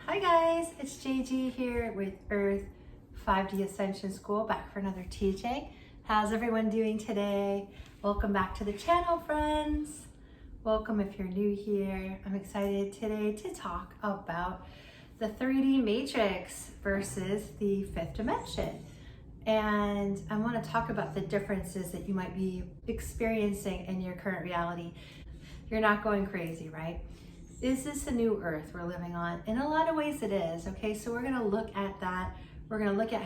Hi guys, it's JG here with EARTH-5D Ascension School, back for another teaching. How's everyone doing today? Welcome back to the channel, friends. Welcome if you're new here. I'm excited today to talk about the 3D matrix versus the fifth dimension. And I want to talk about the differences that you might be experiencing in your current reality. You're not going crazy, right? Is this a new earth we're living on? In a lot of ways it is, okay? So we're gonna look at that. We're gonna look at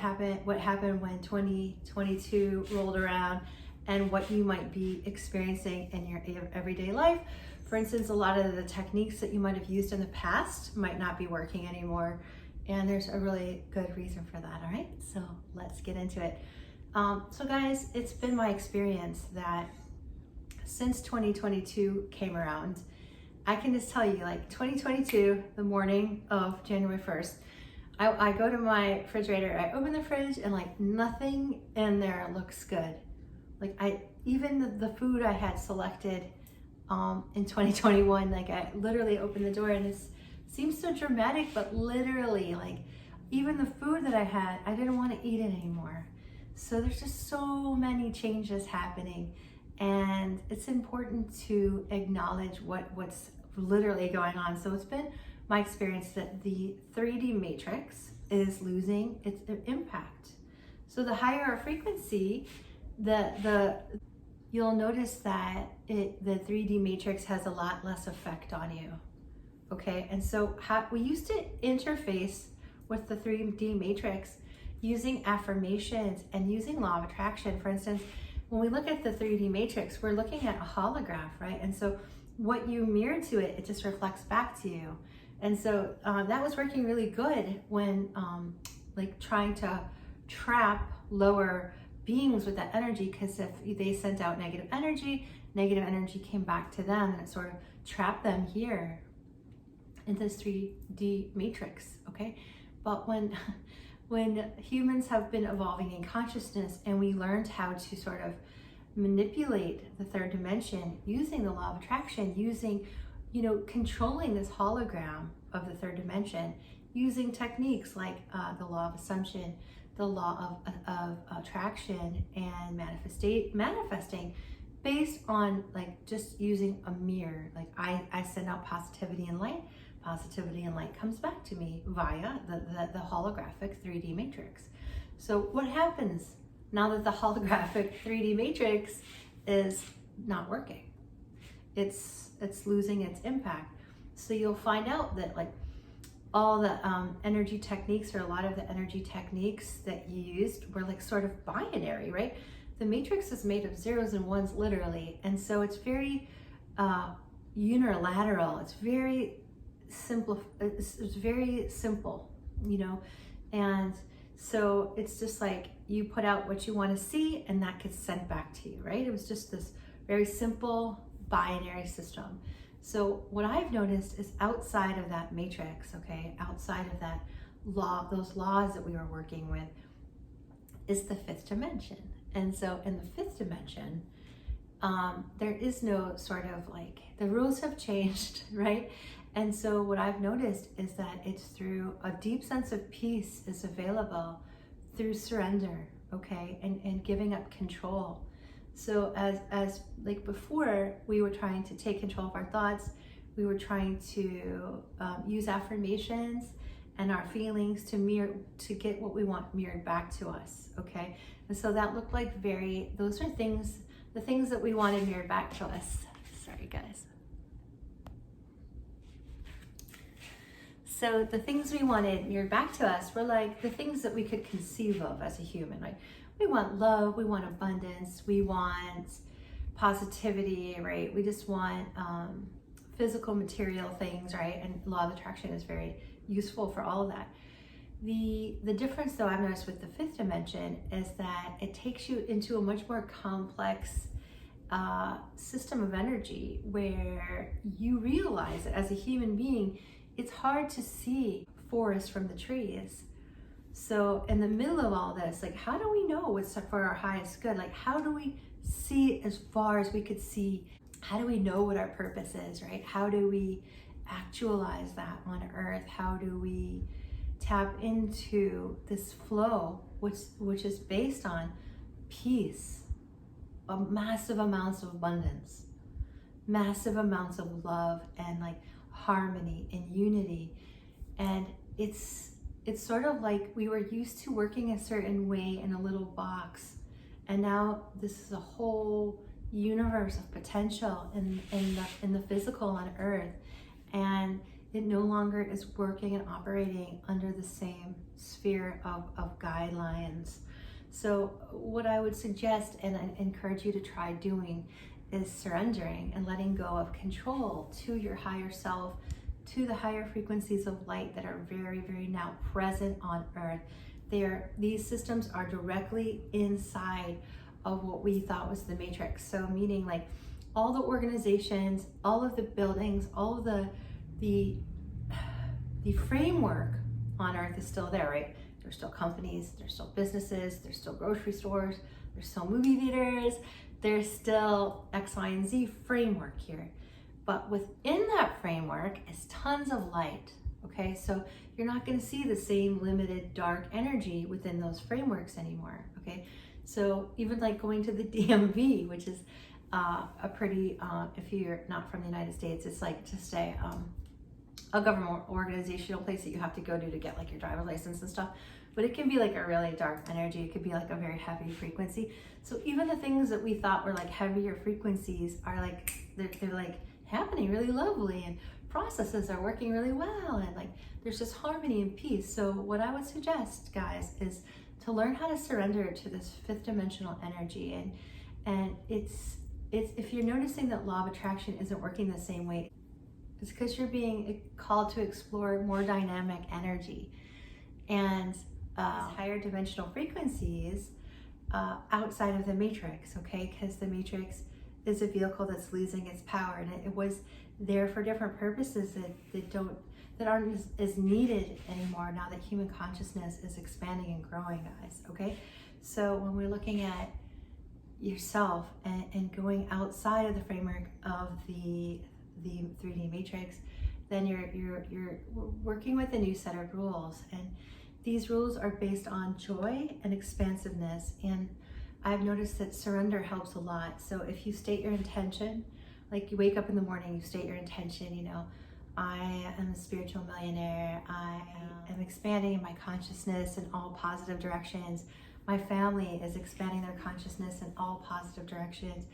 what happened when 2022 rolled around and what you might be experiencing in your everyday life. For instance, a lot of the techniques that you might have used in the past might not be working anymore. And there's a really good reason for that, all right? So let's get into it. So guys, it's been my experience that since 2022 came around, I can just tell you, like 2022, the morning of January 1st, I go to my refrigerator, I open the fridge and like nothing in there looks good. Like even the food I had selected in 2021, like I literally opened the door and it seems so dramatic, but literally like even the food that I had, I didn't want to eat it anymore. So there's just so many changes happening. And it's important to acknowledge what's literally going on. So it's been my experience that the 3D matrix is losing its impact. So the higher our frequency, you'll notice that the 3D matrix has a lot less effect on you. Okay, and so we used to interface with the 3D matrix using affirmations and using law of attraction. For instance, when we look at the 3D matrix, we're looking at a holograph, right? And so what you mirror to it, it just reflects back to you. And so that was working really good when like trying to trap lower beings with that energy, because if they sent out negative energy came back to them and it sort of trapped them here in this 3D matrix, okay? But when humans have been evolving in consciousness and we learned how to sort of manipulate the third dimension using the law of attraction, using, controlling this hologram of the third dimension, using techniques like the law of assumption, the law of attraction, and manifesting based on like just using a mirror. Like I send out positivity and light comes back to me via the holographic 3D matrix. So what happens now that the holographic 3D matrix is not working? It's losing its impact. So you'll find out that like all the energy techniques, or a lot of the energy techniques that you used, were like sort of binary, right? The matrix is made of zeros and ones, literally, and so it's very unilateral. It's very simple. It's very simple, and so it's just like you put out what you want to see and that gets sent back to you, right? It was just this very simple binary system. So what I've noticed is outside of that matrix, okay, outside of that law, those laws that we were working with, is the fifth dimension. And so in the fifth dimension, there is no sort of like, the rules have changed, right? And so what I've noticed is that it's through a deep sense of peace is available through surrender, okay, and giving up control. So as like before, we were trying to take control of our thoughts, we were trying to use affirmations and our feelings to get what we want mirrored back to us, okay? And so that looked like those are the things that we wanted mirrored back to us. Sorry guys. So the things we wanted mirrored back to us were like the things that we could conceive of as a human, right? We want love, we want abundance, we want positivity, right? We just want physical, material things, right? And law of attraction is very useful for all of that. The difference, though, I've noticed with the fifth dimension is that it takes you into a much more complex system of energy, where you realize that as a human being, it's hard to see forest from the trees. So in the middle of all this, like, how do we know what's for our highest good? Like, how do we see as far as we could see? How do we know what our purpose is, right? How do we actualize that on earth? How do we tap into this flow, which is based on peace, massive amounts of abundance, massive amounts of love, and like harmony and unity? And it's sort of like we were used to working a certain way in a little box, and now this is a whole universe of potential in the physical on earth, and it no longer is working and operating under the same sphere of guidelines. So what I would suggest and I encourage you to try doing is surrendering and letting go of control to your higher self, to the higher frequencies of light that are very, very now present on earth. These systems are directly inside of what we thought was the matrix. So meaning like all the organizations, all of the buildings, all of the framework on earth is still there, right? There's still companies, there's still businesses, there's still grocery stores, there's still movie theaters, there's still X, Y, and Z framework here. But within that framework is tons of light, okay? So you're not gonna see the same limited dark energy within those frameworks anymore, okay? So even like going to the DMV, which is a pretty, if you're not from the United States, it's like just a government organizational place that you have to go to get like your driver's license and stuff. But it can be like a really dark energy. It could be like a very heavy frequency. So even the things that we thought were like heavier frequencies are like, they're like happening really lovely, and processes are working really well, and like there's just harmony and peace. So what I would suggest, guys, is to learn how to surrender to this fifth dimensional energy. And it's if you're noticing that law of attraction isn't working the same way, it's because you're being called to explore more dynamic energy and higher dimensional frequencies outside of the matrix, okay? Because the matrix is a vehicle that's losing its power, and it was there for different purposes that aren't as needed anymore now that human consciousness is expanding and growing, guys, okay? So when we're looking at yourself and going outside of the framework of the 3D matrix, then you're working with a new set of rules, and these rules are based on joy and expansiveness. And I've noticed that surrender helps a lot. So if you state your intention, like you wake up in the morning, you state your intention, you know, I am a spiritual millionaire, I am expanding in my consciousness in all positive directions, my family is expanding their consciousness in all positive directions,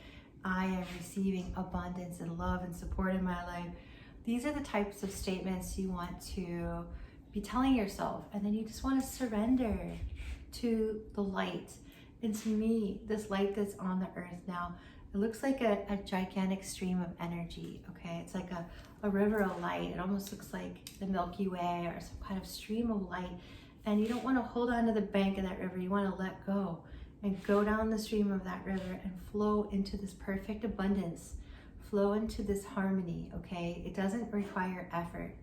I am receiving abundance and love and support in my life. These are the types of statements you want to be telling yourself, and then you just want to surrender to the light. And to me, this light that's on the earth now, it looks like a gigantic stream of energy, okay? It's like a river of light. It almost looks like the Milky Way or some kind of stream of light. And you don't want to hold on to the bank of that river. You want to let go and go down the stream of that river and flow into this perfect abundance, flow into this harmony, okay? It doesn't require effort.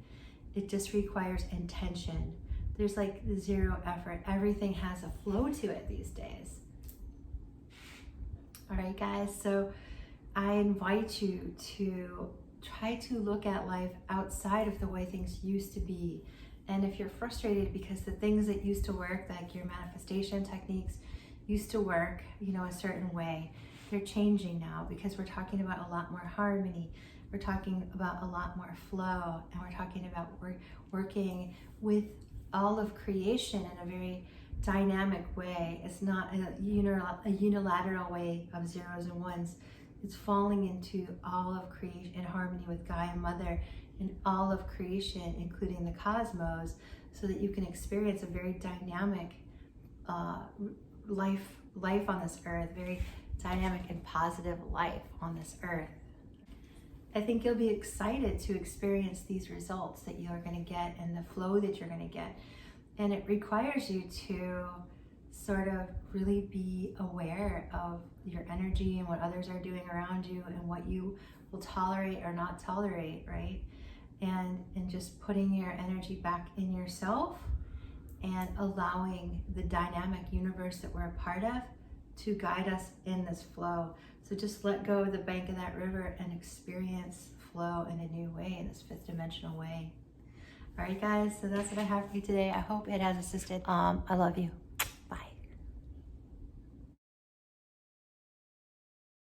It just requires intention. There's like zero effort. Everything has a flow to it these days. All right, guys, so I invite you to try to look at life outside of the way things used to be. And if you're frustrated because the things that used to work, like your manifestation techniques used to work, you know, a certain way, they're changing now because we're talking about a lot more harmony. We're talking about a lot more flow, and we're talking about working with all of creation in a very dynamic way. It's not a unilateral way of zeros and ones. It's falling into all of creation in harmony with Gaia Mother and all of creation, including the cosmos, so that you can experience a very dynamic life on this earth, very dynamic and positive life on this earth. I think you'll be excited to experience these results that you are going to get and the flow that you're going to get. And it requires you to sort of really be aware of your energy and what others are doing around you and what you will tolerate or not tolerate, right? And just putting your energy back in yourself and allowing the dynamic universe that we're a part of to guide us in this flow. So just let go of the bank of that river and experience flow in a new way, in this 5th dimensional way. All right, guys, so that's what I have for you today. I hope it has assisted. I love you.